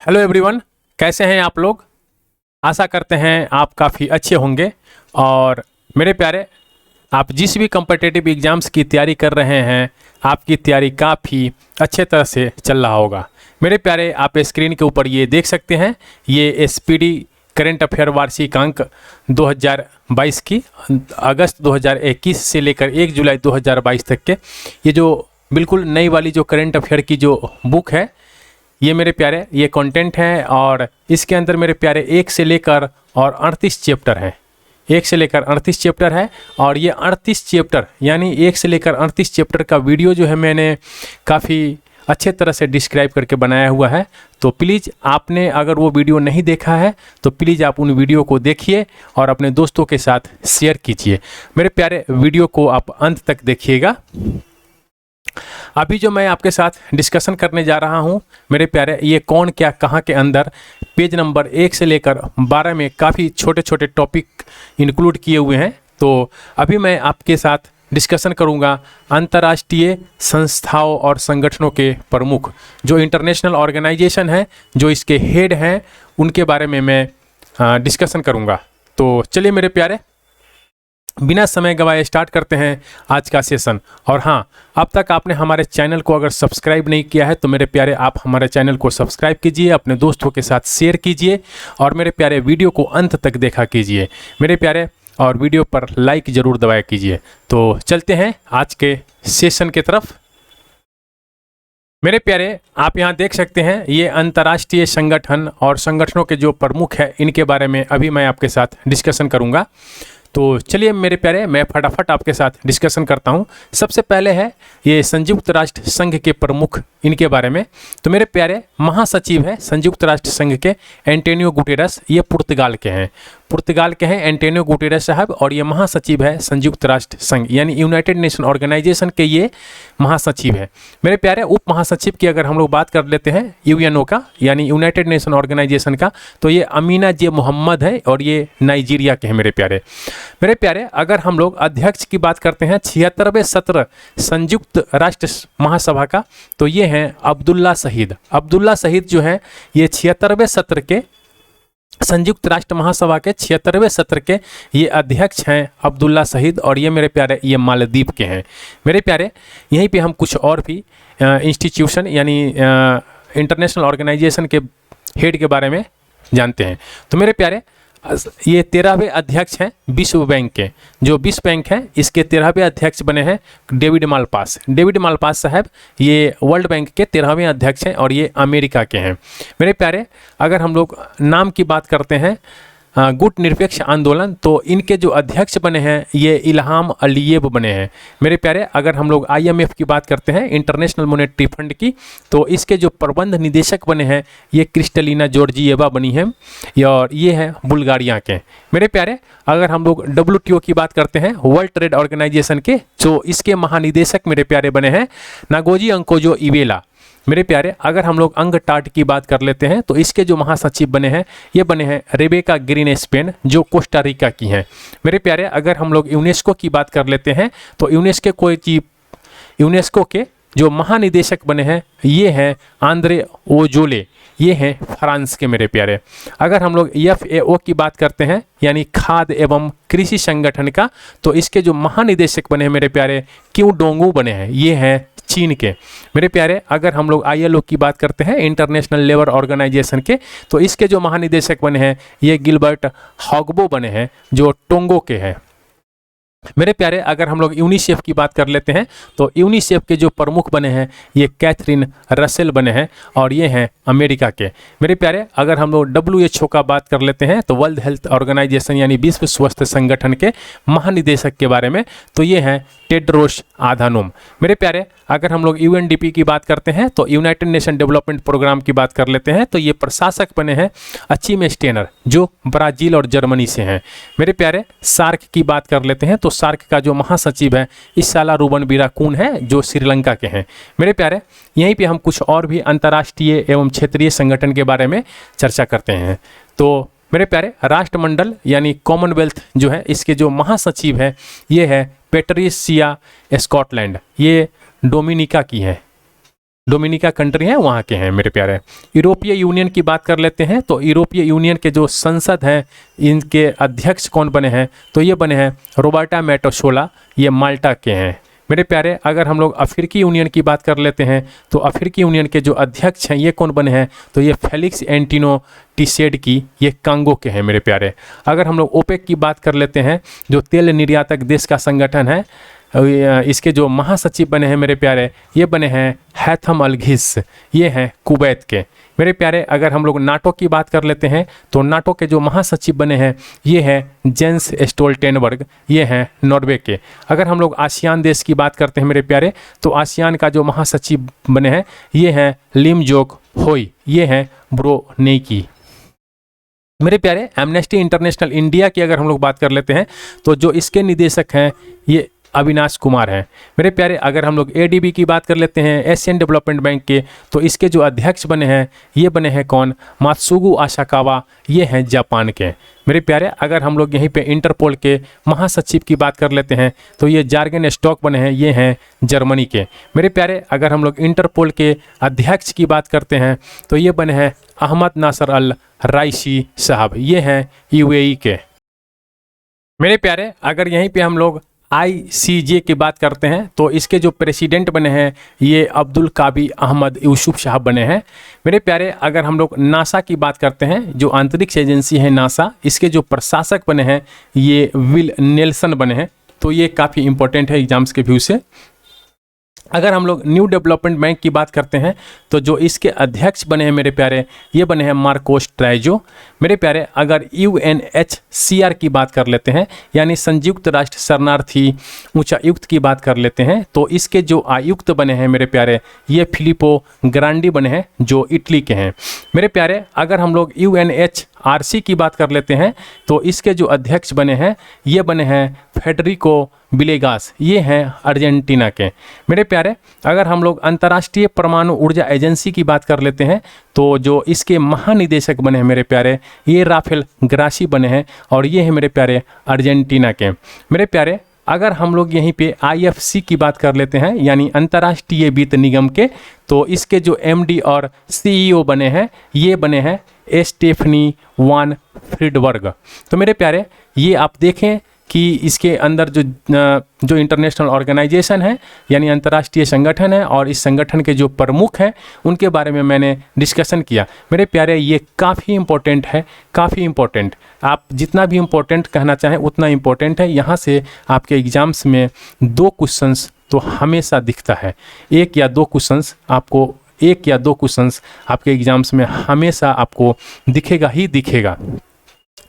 Hello everyone, कैसे हैं आप लोग। आशा करते हैं आप काफ़ी अच्छे होंगे। और मेरे प्यारे, आप जिस भी कम्पिटिटिव एग्ज़ाम्स की तैयारी कर रहे हैं, आपकी तैयारी काफ़ी अच्छे तरह से चल रहा होगा। मेरे प्यारे, आप स्क्रीन के ऊपर ये देख सकते हैं, ये एसपीडी करेंट अफेयर वार्षिक अंक 2022 की अगस्त 2021 से लेकर 1 जुलाई 2022 तक के ये जो बिल्कुल नई वाली जो करेंट अफेयर की जो बुक है, ये मेरे प्यारे ये कंटेंट है। और इसके अंदर मेरे प्यारे 1 से लेकर और 38 चैप्टर हैं। 1 से लेकर 38 चैप्टर है। और ये 38 चैप्टर यानी 1 से लेकर 38 चैप्टर का वीडियो जो है मैंने काफ़ी अच्छे तरह से डिस्क्राइब करके बनाया हुआ है। तो प्लीज़ आपने अगर वो वीडियो नहीं देखा है तो प्लीज़ आप उन वीडियो को देखिए और अपने दोस्तों के साथ शेयर कीजिए। मेरे प्यारे, वीडियो को आप अंत तक देखिएगा। अभी जो मैं आपके साथ डिस्कशन करने जा रहा हूं मेरे प्यारे, ये कौन क्या कहां के अंदर पेज नंबर 1 से लेकर 12 में काफ़ी छोटे छोटे टॉपिक इंक्लूड किए हुए हैं। तो अभी मैं आपके साथ डिस्कशन करूंगा अंतर्राष्ट्रीय संस्थाओं और संगठनों के प्रमुख, जो इंटरनेशनल ऑर्गेनाइजेशन है, जो इसके हेड हैं, उनके बारे में मैं डिस्कशन करूंगा। तो चलिए मेरे प्यारे, बिना समय गवाए स्टार्ट करते हैं आज का सेशन। और हाँ, अब तक आपने हमारे चैनल को अगर सब्सक्राइब नहीं किया है तो मेरे प्यारे आप हमारे चैनल को सब्सक्राइब कीजिए, अपने दोस्तों के साथ शेयर कीजिए और मेरे प्यारे वीडियो को अंत तक देखा कीजिए मेरे प्यारे, और वीडियो पर लाइक ज़रूर दबाया कीजिए। तो चलते हैं आज के सेशन की तरफ। मेरे प्यारे, आप यहाँ देख सकते हैं, ये अंतर्राष्ट्रीय संगठन और संगठनों के जो प्रमुख हैं इनके बारे में अभी मैं आपके साथ डिस्कशन करूँगा। तो चलिए मेरे प्यारे, मैं फटाफट आपके साथ डिस्कशन करता हूं। सबसे पहले है ये संयुक्त राष्ट्र संघ के प्रमुख, इनके बारे में। तो मेरे प्यारे, महासचिव है संयुक्त राष्ट्र संघ के एंटोनियो गुटेरस, ये पुर्तगाल के हैं। पुर्तगाल के हैं एंटोनियो गुटेरस साहब, और ये महासचिव है संयुक्त राष्ट्र संघ यानी यूनाइटेड नेशन ऑर्गेनाइजेशन के ये महासचिव है। मेरे प्यारे, उप महासचिव की अगर हम लोग बात कर लेते हैं यूएनओ का यानी यूनाइटेड नेशन ऑर्गेनाइजेशन का, तो ये अमीना जे मोहम्मद है और ये नाइजीरिया के हैं मेरे प्यारे। मेरे प्यारे, अगर हम लोग अध्यक्ष की बात करते हैं 76वें सत्र संयुक्त राष्ट्र महासभा का, तो ये हैं अब्दुल्ला शहीद। अब्दुल्ला शहीद जो हैं ये 76वें सत्र के संयुक्त राष्ट्र महासभा के 76वें सत्र के ये अध्यक्ष हैं अब्दुल्ला शहीद, और ये मेरे प्यारे ये मालदीव के हैं। मेरे प्यारे, यहीं पे हम कुछ और भी इंस्टीट्यूशन यानी इंटरनेशनल ऑर्गेनाइजेशन के हेड के बारे में जानते हैं। तो मेरे प्यारे, ये 13वें अध्यक्ष हैं विश्व बैंक के। जो विश्व बैंक है इसके 13वें अध्यक्ष बने हैं डेविड मालपास। डेविड मालपास साहब ये वर्ल्ड बैंक के 13वें अध्यक्ष हैं और ये अमेरिका के हैं। मेरे प्यारे, अगर हम लोग नाम की बात करते हैं गुट निरपेक्ष आंदोलन, तो इनके जो अध्यक्ष बने हैं ये इल्हाम अलीयेव बने हैं। मेरे प्यारे, अगर हम लोग IMF की बात करते हैं इंटरनेशनल मॉनेटरी फंड की, तो इसके जो प्रबंध निदेशक बने हैं ये क्रिस्टलिना जॉर्जिएवा बनी है, और ये है बुल्गारिया के। मेरे प्यारे, अगर हम लोग WTO की बात करते हैं वर्ल्ड ट्रेड ऑर्गेनाइजेशन के, तो इसके महानिदेशक मेरे प्यारे बने हैं नागोजी अंकोजो इवेला। मेरे प्यारे, अगर हम लोग अंग टाट की बात कर लेते हैं तो इसके जो महासचिव बने हैं ये बने हैं रेबेका ग्रीन स्पेन, जो कोस्टा रिका की हैं। मेरे प्यारे, अगर हम लोग यूनेस्को की बात कर लेते हैं तो यूनेस्को के जो महानिदेशक बने हैं ये हैं आंद्रे ओजोले, ये हैं फ्रांस के मेरे प्यारे। अगर हम लोग FAO की बात करते हैं यानी खाद्य एवं कृषि संगठन का, तो इसके जो महानिदेशक बने हैं मेरे प्यारे क्यू डोंगू बने हैं, ये हैं चीन के। मेरे प्यारे, अगर हम लोग ILO की बात करते हैं इंटरनेशनल लेबर ऑर्गेनाइजेशन के, तो इसके जो महानिदेशक बने हैं ये गिलबर्ट हॉगबो बने हैं, जो टोंगो के हैं। मेरे प्यारे, अगर हम लोग यूनिसेफ की बात कर लेते हैं तो यूनिसेफ के जो प्रमुख बने हैं ये कैथरीन रसेल बने हैं और ये हैं अमेरिका के। मेरे प्यारे, अगर हम लोग WHO का बात कर लेते हैं तो वर्ल्ड हेल्थ ऑर्गेनाइजेशन यानी विश्व स्वास्थ्य संगठन के महानिदेशक के बारे में, तो ये हैं टेड्रोस आधानोम। मेरे प्यारे, अगर हम लोग UNDP की बात करते हैं तो यूनाइटेड नेशन डेवलपमेंट प्रोग्राम की बात कर लेते हैं, तो ये प्रशासक बने हैं अचीम स्टेनर, जो ब्राज़ील और जर्मनी से हैं। मेरे प्यारे, सार्क की बात कर लेते हैं तो सार्क का जो महासचिव है इसाला रूबन बीराकून है, जो श्रीलंका के हैं। मेरे प्यारे, यहीं पे हम कुछ और भी अंतर्राष्ट्रीय एवं क्षेत्रीय संगठन के बारे में चर्चा करते हैं। तो मेरे प्यारे, राष्ट्रमंडल यानी कॉमनवेल्थ जो है इसके जो महासचिव है ये है पेट्रिसिया स्कॉटलैंड, ये डोमिनिका की है। डोमिनिका कंट्री है वहाँ के हैं मेरे प्यारे। यूरोपीय यूनियन की बात कर लेते हैं तो यूरोपीय यूनियन के जो संसद हैं इनके अध्यक्ष कौन बने हैं, तो ये बने हैं रोबर्टा मेटोसोला, ये माल्टा के हैं मेरे प्यारे। अगर हम लोग अफ्रीकी यूनियन की बात कर लेते हैं तो अफ्रीकी यूनियन के जो अध्यक्ष हैं ये कौन बने हैं, तो ये फेलिक्स एंटिनो टिसेडकी, ये कांगो के हैं मेरे प्यारे। अगर हम लोग ओपेक की बात कर लेते हैं, जो तेल निर्यातक देश का संगठन है, इसके जो महासचिव बने हैं मेरे प्यारे, ये बने हैं हैथम अलघिस, ये हैं कुवैत के मेरे प्यारे। अगर हम लोग नाटो की बात कर लेते हैं तो नाटो के जो महासचिव बने हैं ये हैं जेंस स्टोल्टेनबर्ग, ये हैं नॉर्वे के। अगर हम लोग आसियान देश की बात करते हैं मेरे प्यारे, तो आसियान का जो महासचिव बने हैं ये हैं लिमजोक होई, ये हैं ब्रुनेई मेरे प्यारे। एमनेस्टी इंटरनेशनल इंडिया की अगर हम लोग बात कर लेते हैं तो जो इसके निदेशक हैं ये अविनाश कुमार हैं मेरे प्यारे। अगर हम लोग एडीबी की बात कर लेते हैं, एशियन डेवलपमेंट बैंक के, तो इसके जो अध्यक्ष बने हैं ये बने हैं कौन, मात्सुगु आसाकावा, ये हैं जापान के मेरे प्यारे। अगर हम लोग यहीं पे इंटरपोल के महासचिव की बात कर लेते हैं तो ये जार्गन स्टॉक बने हैं, ये हैं जर्मनी के मेरे प्यारे। अगर हम लोग इंटरपोल के अध्यक्ष की बात करते हैं तो ये बने हैं अहमद नासर अल राइसी साहब, ये हैं यूएई के मेरे प्यारे। अगर यहीं पे हम लोग ICJ की बात करते हैं तो इसके जो प्रेसिडेंट बने हैं ये अब्दुल काबी अहमद यूसुफ साहब बने हैं मेरे प्यारे। अगर हम लोग नासा की बात करते हैं, जो अंतरिक्ष एजेंसी है नासा, इसके जो प्रशासक बने हैं ये विल नेल्सन बने हैं, तो ये काफ़ी इंपॉर्टेंट है एग्जाम्स के व्यू से। अगर हम लोग न्यू डेवलपमेंट बैंक की बात करते हैं तो जो इसके अध्यक्ष बने हैं मेरे प्यारे ये बने हैं मार्कोस ट्राइजो मेरे प्यारे। अगर UNHCR की बात कर लेते हैं, यानी संयुक्त राष्ट्र शरणार्थी उच्चायुक्त की बात कर लेते हैं, तो इसके जो आयुक्त बने हैं मेरे प्यारे ये फिलिपो ग्रांडी बने हैं, जो इटली के हैं मेरे प्यारे। अगर हम लोग UNHRC की बात कर लेते हैं तो इसके जो अध्यक्ष बने हैं ये बने हैं फेडरिको विलेगास, ये हैं अर्जेंटीना के मेरे प्यारे। अगर हम लोग अंतर्राष्ट्रीय परमाणु ऊर्जा एजेंसी की बात कर लेते हैं तो जो इसके महानिदेशक बने हैं मेरे प्यारे ये राफेल ग्रासी बने हैं, और ये हैं मेरे प्यारे अर्जेंटीना के मेरे प्यारे। अगर हम लोग यहीं पे IFC की बात कर लेते हैं, यानी अंतर्राष्ट्रीय वित्त निगम के, तो इसके जो MD और CEO बने हैं ये बने हैं स्टेफनी वान फ्रीडबर्ग। तो मेरे प्यारे ये आप देखें कि इसके अंदर जो इंटरनेशनल ऑर्गेनाइजेशन है, यानी अंतर्राष्ट्रीय संगठन है, और इस संगठन के जो प्रमुख हैं उनके बारे में मैंने डिस्कशन किया मेरे प्यारे। ये काफ़ी इम्पोर्टेंट है, काफ़ी इम्पोर्टेंट। आप जितना भी इम्पोर्टेंट कहना चाहें उतना इम्पोर्टेंट है। यहाँ से आपके एग्ज़ाम्स में 2 क्वेश्चंस तो हमेशा दिखता है, 1 या 2 क्वेश्चंस आपके एग्ज़ाम्स में हमेशा आपको दिखेगा ही दिखेगा।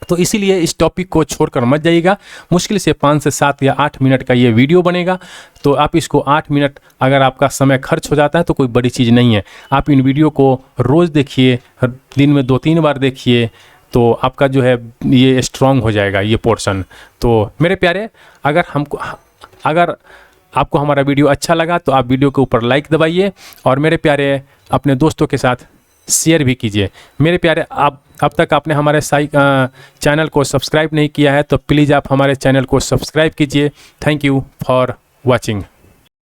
तो इसीलिए इस टॉपिक को छोड़कर मत जाइएगा। मुश्किल से 5 से 7 या 8 मिनट का ये वीडियो बनेगा, तो आप इसको 8 मिनट अगर आपका समय खर्च हो जाता है तो कोई बड़ी चीज़ नहीं है। आप इन वीडियो को रोज़ देखिए, दिन में 2-3 बार देखिए, तो आपका जो है ये स्ट्रॉन्ग हो जाएगा ये पोर्शन। तो मेरे प्यारे, अगर आपको हमारा वीडियो अच्छा लगा तो आप वीडियो के ऊपर लाइक दबाइए, और मेरे प्यारे अपने दोस्तों के साथ शेयर भी कीजिए। मेरे प्यारे, आप अब तक आपने हमारे चैनल को सब्सक्राइब नहीं किया है तो प्लीज़ आप हमारे चैनल को सब्सक्राइब कीजिए। Thank you for watching.